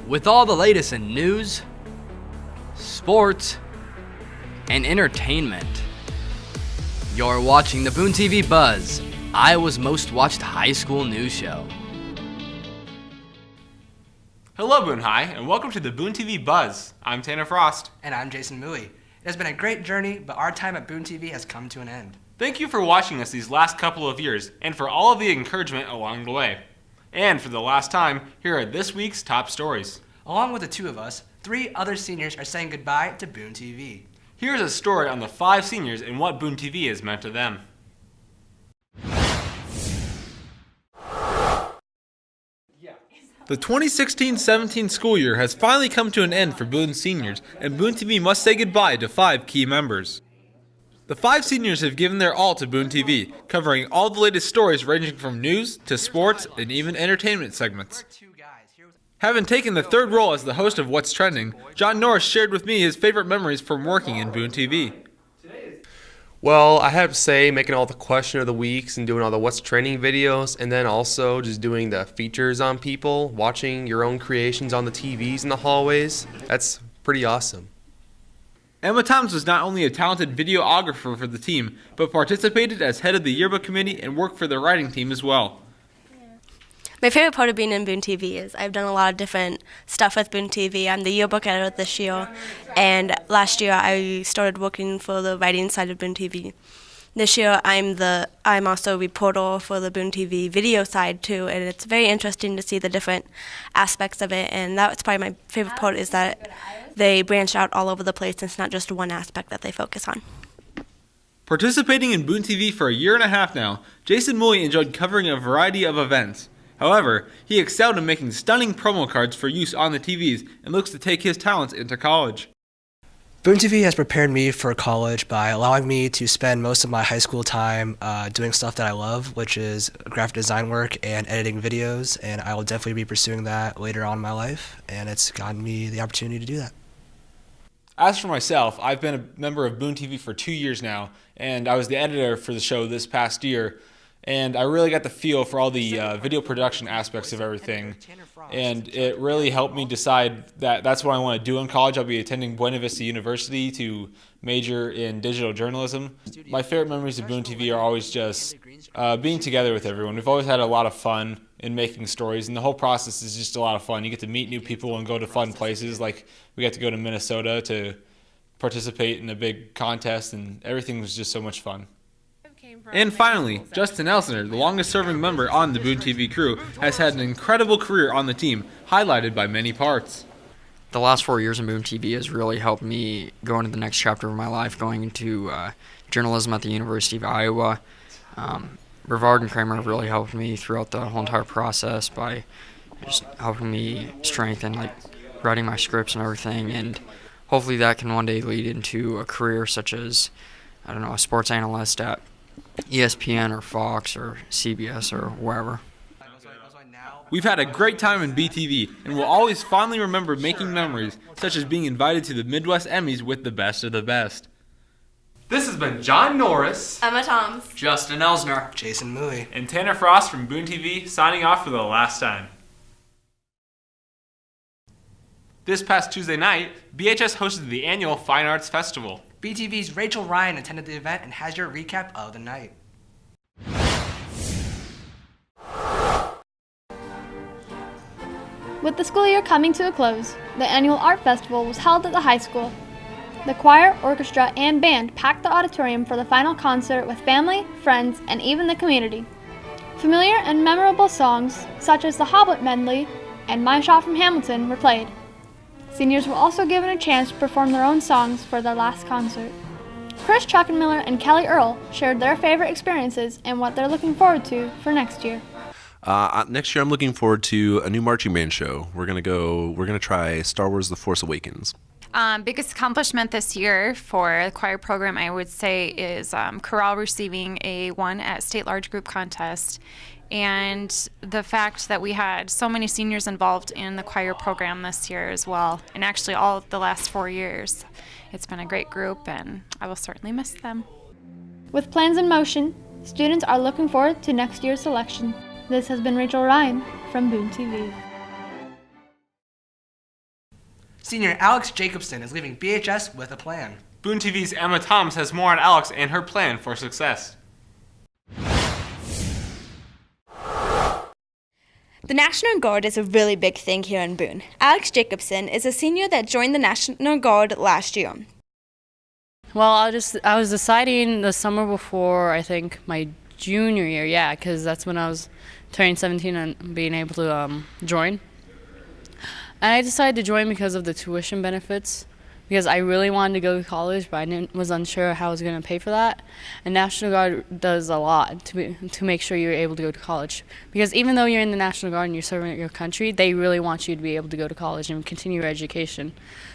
With all the latest in news, sports, and entertainment, you're watching the Boone TV Buzz, Iowa's most watched high school news show. Hello Boone High, and welcome to the Boone TV Buzz. I'm Tanner Frost. And I'm Jason Mui. It has been a great journey, but our time at Boone TV has come to an end. Thank you for watching us these last couple of years, and for all of the encouragement along the way. And for the last time, here are this week's top stories. Along with the two of us, 3 other seniors are saying goodbye to Boone TV. Here's a story on the 5 seniors and what Boone TV has meant to them. The 2016-17 school year has finally come to an end for Boone seniors, and Boone TV must say goodbye to 5 key members. The 5 seniors have given their all to Boone TV, covering all the latest stories ranging from news to sports and even entertainment segments. Having taken the 3rd role as the host of What's Trending, John Norris shared with me his favorite memories from working in Boone TV. Well, I have to say making all the question of the weeks and doing all the What's Trending videos, and then also just doing the features on people, watching your own creations on the TVs in the hallways. That's pretty awesome. Emma Thomas was not only a talented videographer for the team, but participated as head of the yearbook committee and worked for the writing team as well. My favorite part of being in Boone TV is I've done a lot of different stuff with Boone TV. I'm the yearbook editor this year, and last year I started working for the writing side of Boone TV. This year I'm also a reporter for the Boone TV video side too, and it's very interesting to see the different aspects of it, and that's probably my favorite part is that they branch out all over the place and it's not just one aspect that they focus on. Participating in Boone TV for a year and a half now, Jason Mui enjoyed covering a variety of events. However, he excelled in making stunning promo cards for use on the TVs and looks to take his talents into college. Boone TV has prepared me for college by allowing me to spend most of my high school time doing stuff that I love, which is graphic design work and editing videos, and I will definitely be pursuing that later on in my life, and it's gotten me the opportunity to do that. As for myself, I've been a member of Boone TV for 2 years now, and I was the editor for the show this past year. And I really got the feel for all the video production aspects of everything, and it really helped me decide that that's what I want to do in college. I'll be attending Buena Vista University to major in digital journalism. My favorite memories of Boone TV are always just being together with everyone. We've always had a lot of fun in making stories, and the whole process is just a lot of fun. You get to meet new people and go to fun places, like we got to go to Minnesota to participate in a big contest, and everything was just so much fun. And finally, Justin Elsner, the longest-serving member on the Boone TV crew, has had an incredible career on the team, highlighted by many parts. The last 4 years in Boone TV has really helped me go into the next chapter of my life, going into journalism at the University of Iowa. Brevard and Kramer have really helped me throughout the whole entire process by just helping me strengthen, like, writing my scripts and everything, and hopefully that can one day lead into a career such as, I don't know, a sports analyst at ESPN or Fox or CBS or wherever. We've had a great time in BTV, and we'll always fondly remember making memories, such as being invited to the Midwest Emmys with the best of the best. This has been John Norris, Emma Thomas, Justin Elsner, Jason Mui, and Tanner Frost from Boone TV signing off for the last time. This past Tuesday night, BHS hosted the annual Fine Arts Festival. BTV's Rachel Ryan attended the event and has your recap of the night. With the school year coming to a close, the annual art festival was held at the high school. The choir, orchestra, and band packed the auditorium for the final concert with family, friends, and even the community. Familiar and memorable songs, such as the Hoblet Medley and My Shot from Hamilton, were played. Seniors were also given a chance to perform their own songs for their last concert. Chris Chuckenmiller and Kelly Earl shared their favorite experiences and what they're looking forward to for next year. Next year I'm looking forward to a new marching band show. We're gonna try Star Wars The Force Awakens. Biggest accomplishment this year for the choir program, I would say, is chorale receiving a 1 at state large group contest, and the fact that we had so many seniors involved in the choir program this year as well, and actually all of the last 4 years. It's been a great group, and I will certainly miss them. With plans in motion, students are looking forward to next year's selection. This has been Rachel Ryan from Boone TV. Senior Alex Jacobson is leaving BHS with a plan. Boone TV's Emma Thomas has more on Alex and her plan for success. The National Guard is a really big thing here in Boone. Alex Jacobson is a senior that joined the National Guard last year. Well, I was deciding the summer before, I think, my junior year, because that's when I was turning 17 and being able to join. And I decided to join because of the tuition benefits, because I really wanted to go to college, but I was unsure how I was going to pay for that. And National Guard does a lot to make sure you're able to go to college. Because even though you're in the National Guard and you're serving your country, they really want you to be able to go to college and continue your education.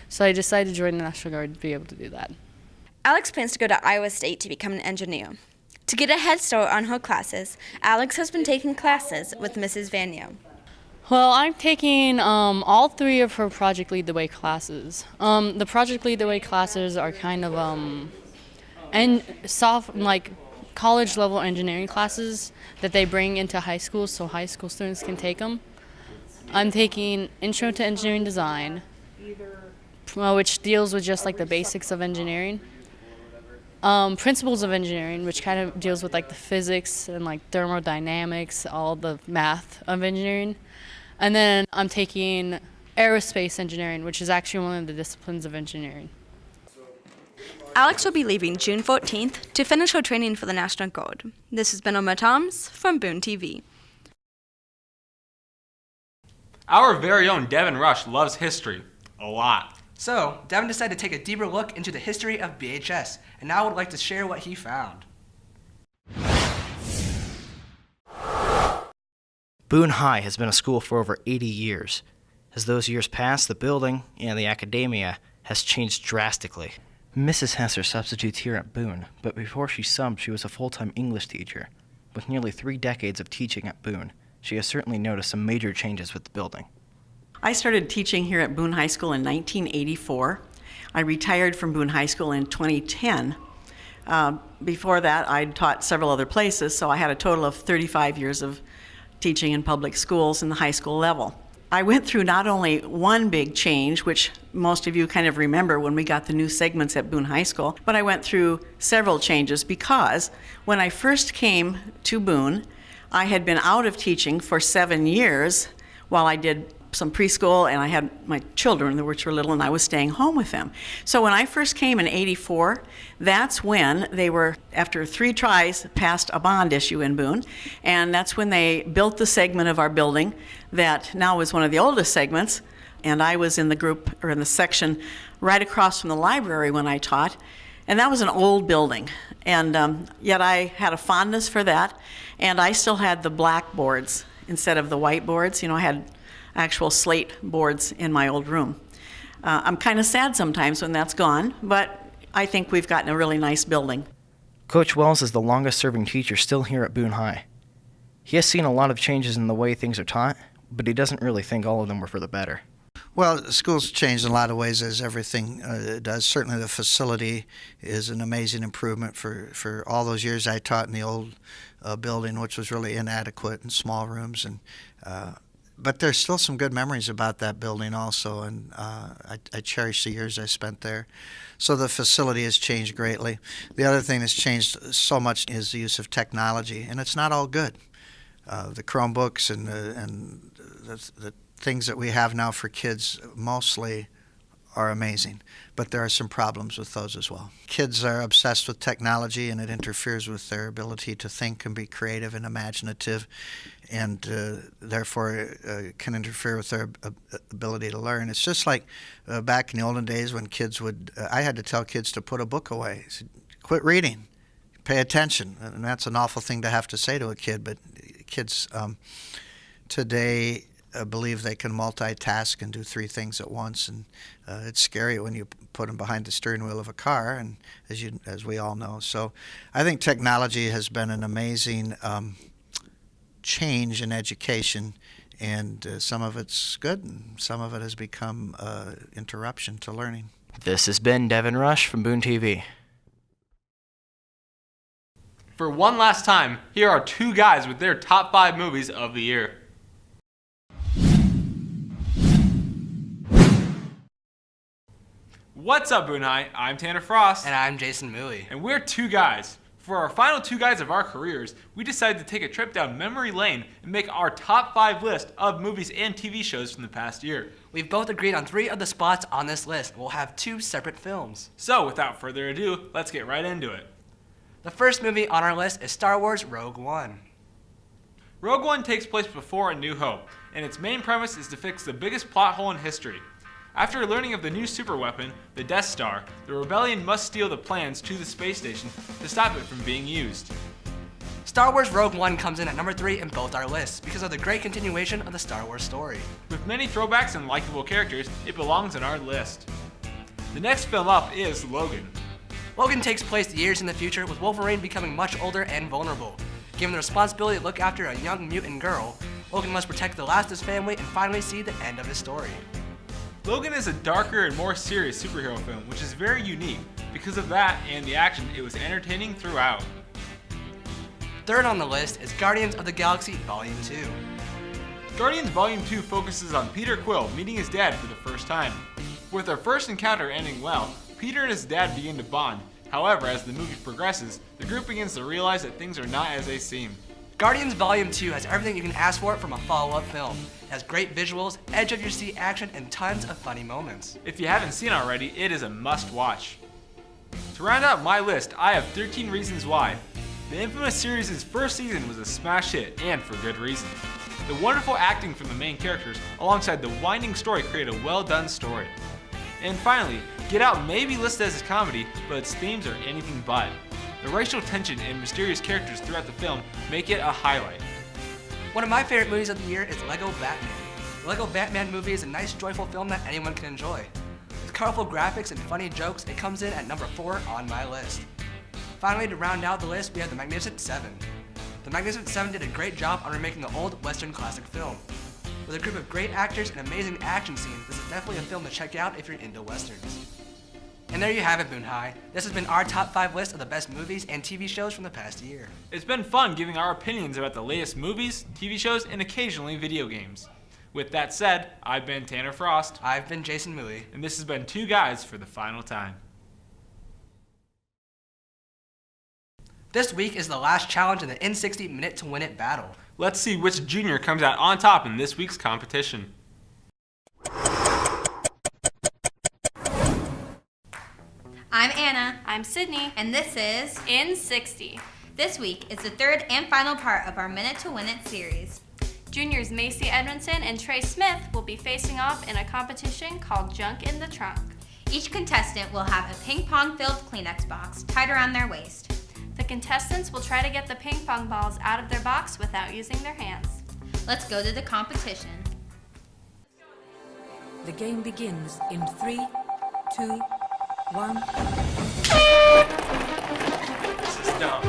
So I decided to join the National Guard to be able to do that. Alex plans to go to Iowa State to become an engineer. To get a head start on her classes, Alex has been taking classes with Mrs. Vanier. Well, I'm taking all 3 of her Project Lead the Way classes. The Project Lead the Way classes are kind of college level engineering classes that they bring into high school so high school students can take them. I'm taking Intro to Engineering Design, which deals with just like the basics of engineering. Principles of Engineering, which kind of deals with like the physics and like thermodynamics, all the math of engineering. And then I'm taking Aerospace Engineering, which is actually one of the disciplines of engineering. Alex will be leaving June 14th to finish her training for the National Guard. This has been Emma Thomas from Boone TV. Our very own Devin Rush loves history a lot. So, Devin decided to take a deeper look into the history of BHS, and now would like to share what he found. Boone High has been a school for over 80 years. As those years pass, the building and the academia has changed drastically. Mrs. Hesser substitutes here at Boone, but before she subbed, she was a full-time English teacher. With nearly 3 decades of teaching at Boone, she has certainly noticed some major changes with the building. I started teaching here at Boone High School in 1984. I retired from Boone High School in 2010. Before that, I'd taught several other places, so I had a total of 35 years of teaching in public schools in the high school level. I went through not only one big change, which most of you kind of remember when we got the new segments at Boone High School, but I went through several changes because when I first came to Boone, I had been out of teaching for 7 years while I did some preschool, and I had my children, which were little, and I was staying home with them. So when I first came in '84, that's when they were, after 3 tries, passed a bond issue in Boone, and that's when they built the segment of our building that now is one of the oldest segments, and I was in the group, or in the section, right across from the library when I taught, and that was an old building, and yet I had a fondness for that, and I still had the blackboards instead of the whiteboards. You know, I had actual slate boards in my old room. I'm kind of sad sometimes when that's gone, but I think we've gotten a really nice building. Coach Wells is the longest serving teacher still here at Boone High. He has seen a lot of changes in the way things are taught, but he doesn't really think all of them were for the better. Well, schools changed in a lot of ways, as everything does. Certainly the facility is an amazing improvement for all those years I taught in the old building, which was really inadequate and small rooms. But there's still some good memories about that building also, and I cherish the years I spent there. So the facility has changed greatly. The other thing that's changed so much is the use of technology, and it's not all good. The Chromebooks and the things that we have now for kids mostly are amazing, but there are some problems with those as well. Kids are obsessed with technology, and it interferes with their ability to think and be creative and imaginative, and therefore can interfere with their ability to learn. It's just like back in the olden days when kids would, I had to tell kids to put a book away. Quit reading, pay attention, and that's an awful thing to have to say to a kid, but kids today believe they can multitask and do 3 things at once, and it's scary when you put them behind the steering wheel of a car, and as we all know. So I think technology has been an amazing change in education, and some of it's good, and some of it has become interruption to learning. This has been Devin Rush from Boone TV. For one last time, here are 2 guys with their top 5 movies of the year. What's up, Boone High? I'm Tanner Frost. And I'm Jason Mooey. And we're two guys. For our final two guys of our careers, we decided to take a trip down memory lane and make our top 5 list of movies and TV shows from the past year. We've both agreed on 3 of the spots on this list. We'll have 2 separate films. So without further ado, let's get right into it. The first movie on our list is Star Wars Rogue One. Rogue One takes place before A New Hope, and its main premise is to fix the biggest plot hole in history. After learning of the new superweapon, the Death Star, the rebellion must steal the plans to the space station to stop it from being used. Star Wars Rogue One comes in at number 3 in both our lists because of the great continuation of the Star Wars story. With many throwbacks and likable characters, it belongs on our list. The next film up is Logan. Logan takes place years in the future with Wolverine becoming much older and vulnerable. Given the responsibility to look after a young mutant girl, Logan must protect the last of his family and finally see the end of his story. Logan is a darker and more serious superhero film, which is very unique. Because of that and the action, it was entertaining throughout. Third on the list is Guardians of the Galaxy Volume 2. Guardians Volume 2 focuses on Peter Quill meeting his dad for the first time. With their first encounter ending well, Peter and his dad begin to bond. However, as the movie progresses, the group begins to realize that things are not as they seem. Guardians Volume 2 has everything you can ask for from a follow-up film. It has great visuals, edge-of-your-seat action, and tons of funny moments. If you haven't seen already, it is a must-watch. To round out my list, I have 13 Reasons Why. The infamous series' first season was a smash hit, and for good reason. The wonderful acting from the main characters, alongside the winding story, create a well-done story. And finally, Get Out may be listed as a comedy, but its themes are anything but. The racial tension and mysterious characters throughout the film make it a highlight. One of my favorite movies of the year is Lego Batman. The Lego Batman movie is a nice, joyful film that anyone can enjoy. With colorful graphics and funny jokes, it comes in at number 4 on my list. Finally, to round out the list, we have The Magnificent Seven. The Magnificent Seven did a great job on remaking the old Western classic film. With a group of great actors and amazing action scenes, this is definitely a film to check out if you're into Westerns. And there you have it, Boone High. This has been our top 5 list of the best movies and TV shows from the past year. It's been fun giving our opinions about the latest movies, TV shows, and occasionally video games. With that said, I've been Tanner Frost. I've been Jason Mooey. And this has been Two Guys for the Final Time. This week is the last challenge in the N60 Minute to Win It battle. Let's see which junior comes out on top in this week's competition. I'm Anna. I'm Sydney. And this is N60. This week is the third and final part of our Minute to Win It series. Juniors Macy Edmondson and Trey Smith will be facing off in a competition called Junk in the Trunk. Each contestant will have a ping pong filled Kleenex box tied around their waist. The contestants will try to get the ping pong balls out of their box without using their hands. Let's go to the competition. The game begins in 3, 2, 1. This is dumb.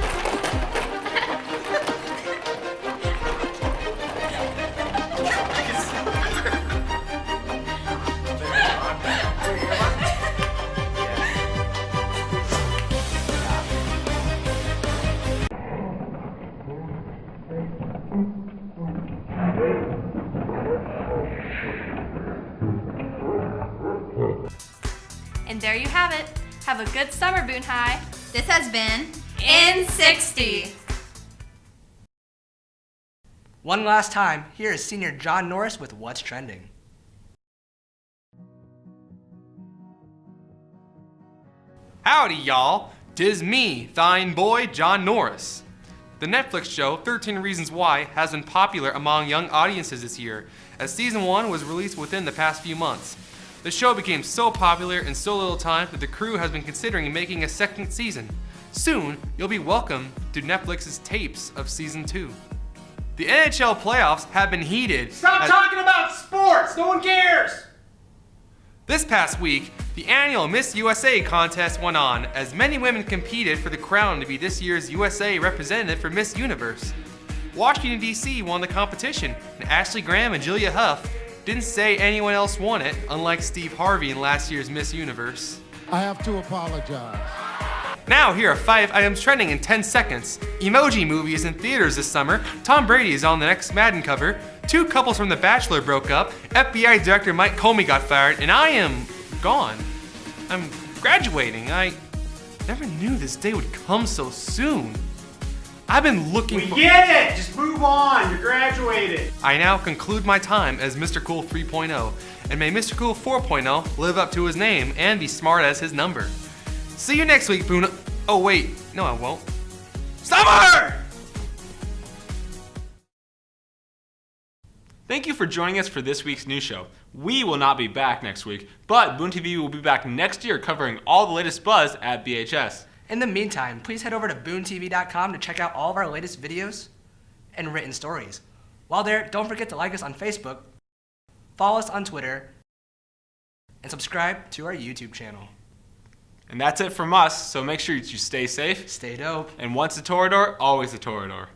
And there you have it. Have a good summer, Boone High. This has been N60. One last time, here is senior John Norris with What's Trending. Howdy, y'all. 'Tis me, thine boy, John Norris. The Netflix show 13 Reasons Why has been popular among young audiences this year, as season 1 was released within the past few months. The show became so popular in so little time that the crew has been considering making a second season. Soon, you'll be welcome to Netflix's tapes of season 2. The NHL playoffs have been heated. Stop talking about sports! No one cares! This past week, the annual Miss USA contest went on as many women competed for the crown to be this year's USA representative for Miss Universe. Washington, D.C. won the competition, and Ashley Graham and Julia Huff didn't say anyone else won it, unlike Steve Harvey in last year's Miss Universe. I have to apologize. Now, here are 5 items trending in 10 seconds. Emoji Movie is in theaters this summer. Tom Brady is on the next Madden cover. 2 couples from The Bachelor broke up. FBI Director Mike Comey got fired, and I am gone. I'm graduating. I never knew this day would come so soon. I've been looking for... We get it! Just move on. You're graduated. I now conclude my time as Mr. Cool 3.0, and may Mr. Cool 4.0 live up to his name and be smart as his number. See you next week, Boone. Oh, wait. No, I won't. Summer! Thank you for joining us for this week's news show. We will not be back next week, but Boone TV will be back next year covering all the latest buzz at BHS. In the meantime, please head over to BooneTV.com to check out all of our latest videos and written stories. While there, don't forget to like us on Facebook, follow us on Twitter, and subscribe to our YouTube channel. And that's it from us, so make sure you stay safe, stay dope, and once a Torador, always a Torador.